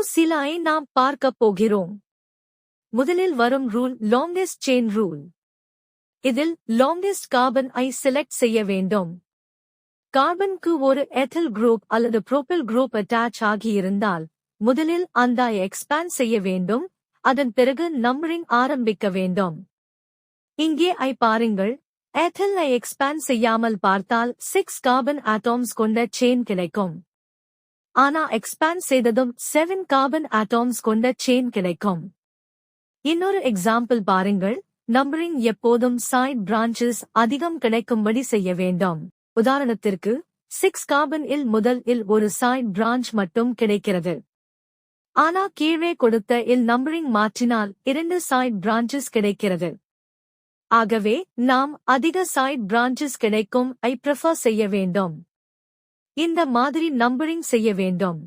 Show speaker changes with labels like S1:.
S1: சில நாம் பார்க்கப் போகிறோம். முதலில் வரும் ரூல் லாங்கெஸ்ட் செயின் ரூல். இதில் லாங்கெஸ்ட் கார்பன் ஐ செலக்ட் செய்ய வேண்டும். கார்பனுக்கு ஒரு எத்தில் குரூப் அல்லது புரோபில் குரூப் அட்டாச் ஆகியிருந்தால் முதலில் அந்த எக்ஸ்பேண்ட் செய்ய வேண்டும். அதன் பிறகு நம்பரிங் ஆரம்பிக்க வேண்டும். இங்கே பாருங்கள், எத்தில் எக்ஸ்பேண்ட் செய்யாமல் பார்த்தால் 6 கார்பன் ஆட்டம்ஸ் கொண்ட செயின் கிடைக்கும். ஆனா எக்ஸ்பேண்ட் செய்ததும் 7 கார்பன் ஆட்டம்ஸ் கொண்ட செயின் கிடைக்கும். இன்னொரு எக்ஸாம்பிள் பாருங்கள். நம்பரிங் எப்போதும் சைட் பிரான்ச்சஸ் அதிகம் கிடைக்கும்படி செய்ய வேண்டும். உதாரணத்திற்கு 6 கார்பன் இல் முதல் இல் ஒரு சைட் பிரான்ச் மட்டும் கிடைக்கிறது. ஆனா கீழே கொடுத்த இல் நம்பரிங் மாற்றினால் 2 சைட் பிரான்ச்சஸ் கிடைக்கிறது. ஆகவே நாம் அதிக சைட் பிரான்ச்சஸ் கிடைக்கும் ஐ பிரெஃபர் செய்ய வேண்டும். இந்த மாதிரி நம்பரிங் செய்ய வேண்டும்.